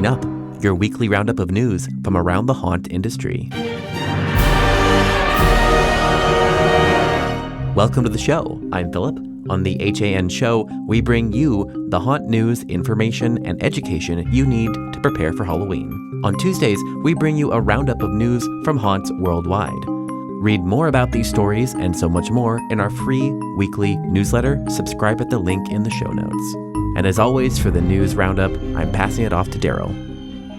Coming up, your weekly roundup of news from around the haunt industry. Welcome to the show. I'm Philip. On the HAN show, we bring you the haunt news, information, and education you need to prepare for Halloween. On Tuesdays, we bring you a roundup of news from haunts worldwide. Read more about these stories and so much more in our free weekly newsletter. Subscribe at the link in the show notes. And as always, for the news roundup, I'm passing it off to Daryl.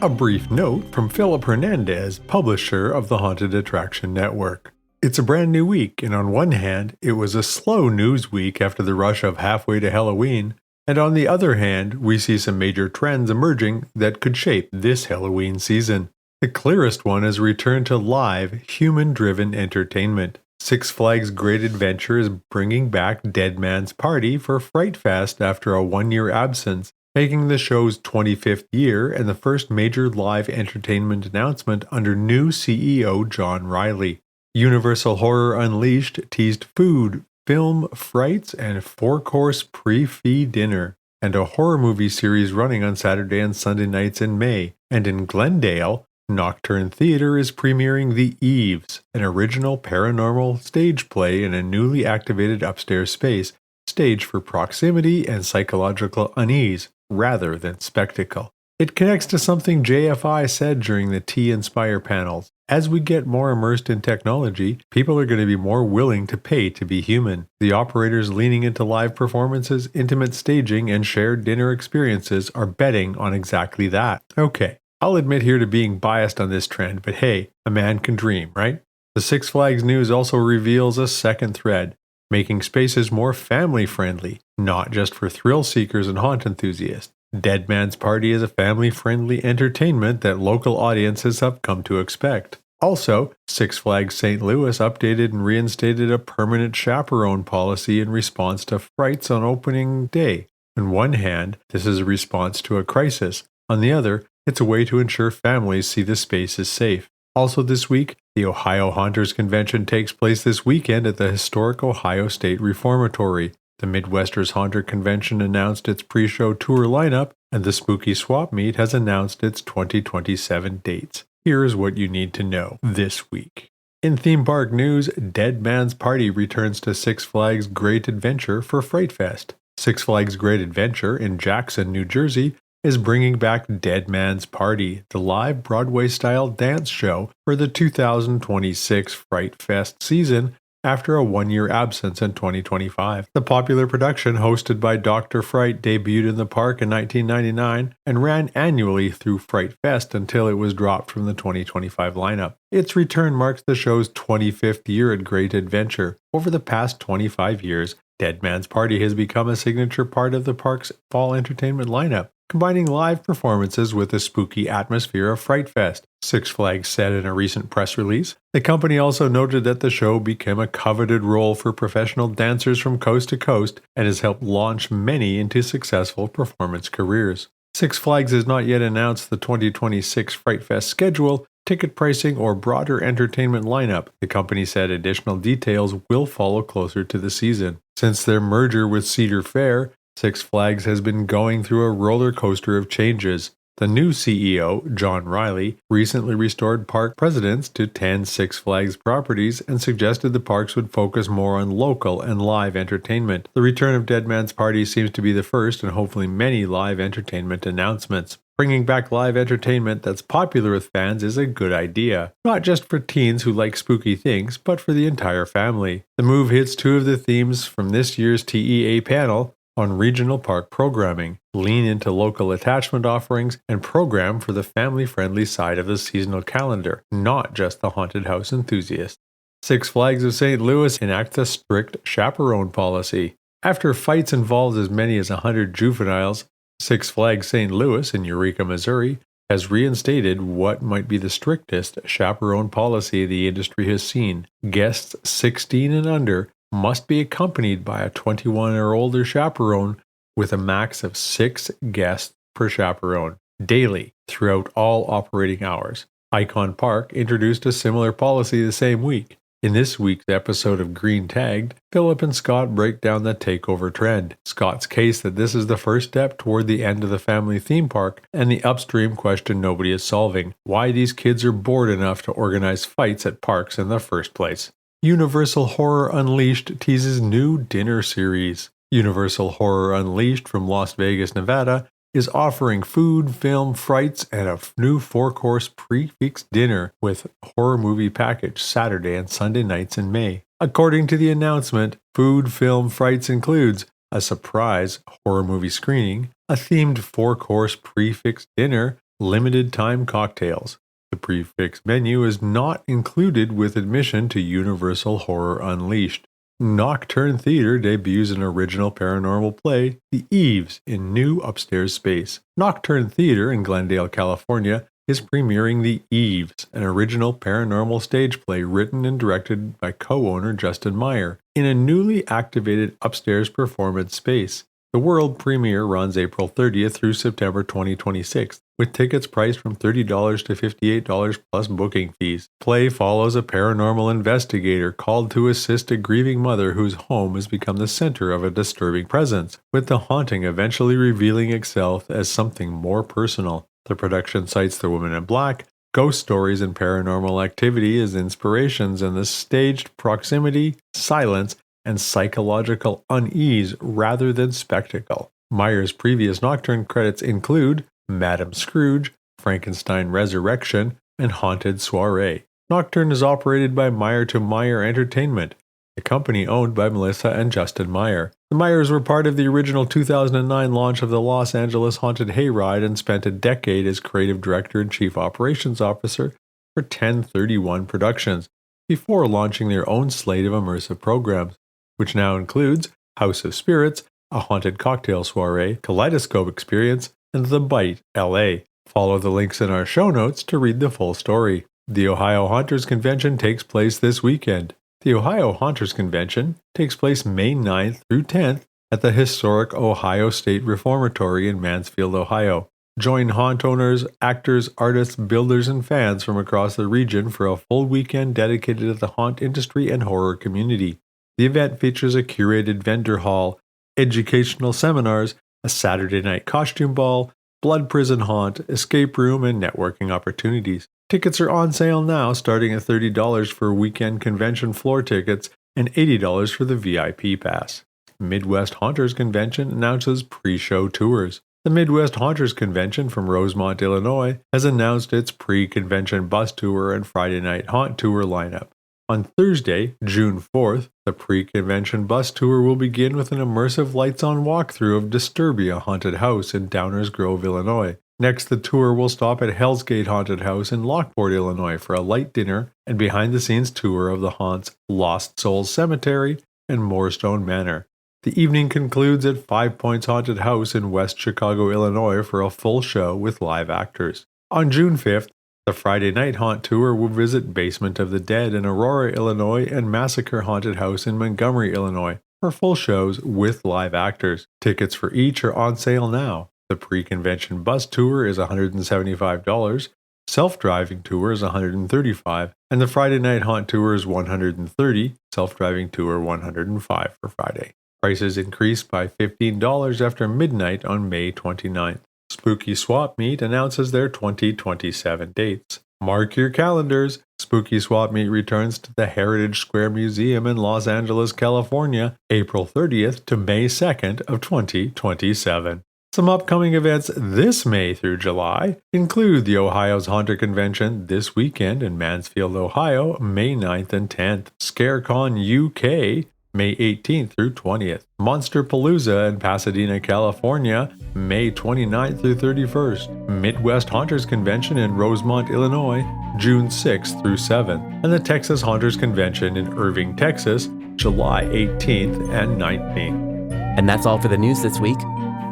A brief note from Philip Hernandez, publisher of the Haunted Attraction Network. It's a brand new week, and on one hand, it was a slow news week after the rush of halfway to Halloween, and on the other hand, we see some major trends emerging that could shape this Halloween season. The clearest one is a return to live, human-driven entertainment. Six Flags Great Adventure is bringing back Dead Man's Party for Fright Fest after a one-year absence, making the show's 25th year and the first major live entertainment announcement under new CEO John Riley. Universal Horror Unleashed teased food, film, frights, and 4-course pre-fee dinner, and a horror movie series running on Saturday and Sunday nights in May. And in Glendale, Nocturne Theatre is premiering The Eaves, an original paranormal stage play in a newly activated upstairs space, staged for proximity and psychological unease, rather than spectacle. It connects to something JFI said during the T-Inspire panels. As we get more immersed in technology, people are going to be more willing to pay to be human. The operators leaning into live performances, intimate staging, and shared dinner experiences are betting on exactly that. Okay. I'll admit here to being biased on this trend, but hey, a man can dream, right? The Six Flags news also reveals a second thread, making spaces more family-friendly, not just for thrill seekers and haunt enthusiasts. Dead Man's Party is a family-friendly entertainment that local audiences have come to expect. Also, Six Flags St. Louis updated and reinstated a permanent chaperone policy in response to frights on opening day. On one hand, this is a response to a crisis. On the other, it's a way to ensure families see the space is safe. Also this week, the Ohio Haunters Convention takes place this weekend at the historic Ohio State Reformatory. The Midwesters Haunter Convention announced its pre-show tour lineup, and the Spooky Swap Meet has announced its 2027 dates. Here is what you need to know this week. In theme park news, Dead Man's Party returns to Six Flags Great Adventure for Fright Fest. Six Flags Great Adventure in Jackson, New Jersey, is bringing back Dead Man's Party, the live Broadway-style dance show for the 2026 Fright Fest season after a one-year absence in 2025. The popular production, hosted by Dr. Fright, debuted in the park in 1999 and ran annually through Fright Fest until it was dropped from the 2025 lineup. Its return marks the show's 25th year at Great Adventure. Over the past 25 years, Dead Man's Party has become a signature part of the park's fall entertainment lineup, combining live performances with the spooky atmosphere of Fright Fest, Six Flags said in a recent press release. The company also noted that the show became a coveted role for professional dancers from coast to coast and has helped launch many into successful performance careers. Six Flags has not yet announced the 2026 Fright Fest schedule, ticket pricing, or broader entertainment lineup. The company said additional details will follow closer to the season. Since their merger with Cedar Fair, Six Flags has been going through a roller coaster of changes. The new CEO, John Riley, recently restored park presidents to 10 Six Flags properties and suggested the parks would focus more on local and live entertainment. The return of Dead Man's Party seems to be the first and hopefully many live entertainment announcements. Bringing back live entertainment that's popular with fans is a good idea, not just for teens who like spooky things, but for the entire family. The move hits two of the themes from this year's TEA panel on regional park programming, lean into local attachment offerings, and program for the family-friendly side of the seasonal calendar, not just the haunted house enthusiast. Six Flags of St. Louis enacts a strict chaperone policy. After fights involved as many as 100 juveniles, Six Flags St. Louis in Eureka, Missouri, has reinstated what might be the strictest chaperone policy the industry has seen. Guests 16 and under must be accompanied by a 21 or older chaperone with a max of 6 guests per chaperone, daily, throughout all operating hours. Icon Park introduced a similar policy the same week. In this week's episode of Green Tagged, Philip and Scott break down the takeover trend, Scott's case that this is the first step toward the end of the family theme park, and the upstream question nobody is solving, why these kids are bored enough to organize fights at parks in the first place. Universal Horror Unleashed teases new dinner series. Universal Horror Unleashed from Las Vegas, Nevada, is offering food, film, frights, and a new 4-course prix dinner with horror movie package Saturday and Sunday nights in May. According to the announcement, food, film, frights includes a surprise horror movie screening, a themed 4-course prix dinner, limited time cocktails. The prix menu is not included with admission to Universal Horror Unleashed. Nocturne Theater debuts an original paranormal play, The Eaves, in new upstairs space. Nocturne Theater in Glendale, California, is premiering The Eaves, an original paranormal stage play written and directed by co-owner Justin Meyer, in a newly activated upstairs performance space. The world premiere runs April 30th through September 2026, with tickets priced from $30 to $58 plus booking fees. Play follows a paranormal investigator called to assist a grieving mother whose home has become the center of a disturbing presence, with the haunting eventually revealing itself as something more personal. The production cites The Woman in Black, ghost stories, and paranormal activity as inspirations, and the staged proximity, silence, and psychological unease rather than spectacle. Meyer's previous Nocturne credits include Madame Scrooge, Frankenstein Resurrection, and Haunted Soiree. Nocturne is operated by Meyer to Meyer Entertainment, the company owned by Melissa and Justin Meyer. The Meyers were part of the original 2009 launch of the Los Angeles Haunted Hayride and spent a decade as creative director and chief operations officer for 1031 Productions, before launching their own slate of immersive programs, which now includes House of Spirits, a haunted cocktail soiree, Kaleidoscope Experience, and The Bite, LA. Follow the links in our show notes to read the full story. The Ohio Haunters Convention takes place this weekend. The Ohio Haunters Convention takes place May 9th through 10th at the historic Ohio State Reformatory in Mansfield, Ohio. Join haunt owners, actors, artists, builders, and fans from across the region for a full weekend dedicated to the haunt industry and horror community. The event features a curated vendor hall, educational seminars, a Saturday night costume ball, blood prison haunt, escape room, and networking opportunities. Tickets are on sale now, starting at $30 for weekend convention floor tickets and $80 for the VIP pass. Midwest Haunters Convention announces pre-show tours. The Midwest Haunters Convention from Rosemont, Illinois, has announced its pre-convention bus tour and Friday night haunt tour lineup. On Thursday, June 4th, the pre-convention bus tour will begin with an immersive lights-on walkthrough of Disturbia Haunted House in Downers Grove, Illinois. Next, the tour will stop at Hell's Gate Haunted House in Lockport, Illinois for a light dinner and behind-the-scenes tour of the haunt's Lost Souls Cemetery and Moorstone Manor. The evening concludes at Five Points Haunted House in West Chicago, Illinois for a full show with live actors. On June 5th, the Friday night haunt tour will visit Basement of the Dead in Aurora, Illinois and Massacre Haunted House in Montgomery, Illinois for full shows with live actors. Tickets for each are on sale now. The pre-convention bus tour is $175, self-driving tour is $135, and the Friday night haunt tour is $130, self-driving tour $105 for Friday. Prices increased by $15 after midnight on May 29th. Spooky Swap Meet announces their 2027 dates. Mark your calendars. Spooky Swap Meet returns to the Heritage Square Museum in Los Angeles, California, April 30th to May 2nd of 2027. Some upcoming events this May through July include the Ohio's Haunter Convention this weekend in Mansfield, Ohio, May 9th and 10th, ScareCon UK, May 18th through 20th, Monsterpalooza in Pasadena, California, May 29th through 31st, Midwest Haunters Convention in Rosemont, Illinois, June 6th through 7th, and the Texas Haunters Convention in Irving, Texas, July 18th and 19th. And that's all for the news this week.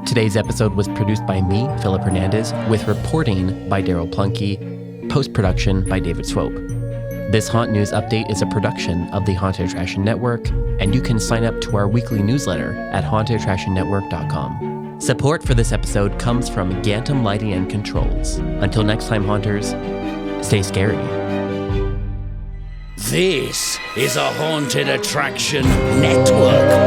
Today's episode was produced by me, Philip Hernandez, with reporting by Daryl Plunkey, post-production by David Swope. This Haunt News Update is a production of the Haunted Attraction Network, and you can sign up to our weekly newsletter at hauntedattractionnetwork.com. Support for this episode comes from Gantom Lighting and Controls. Until next time, Haunters, stay scary. This is a Haunted Attraction Network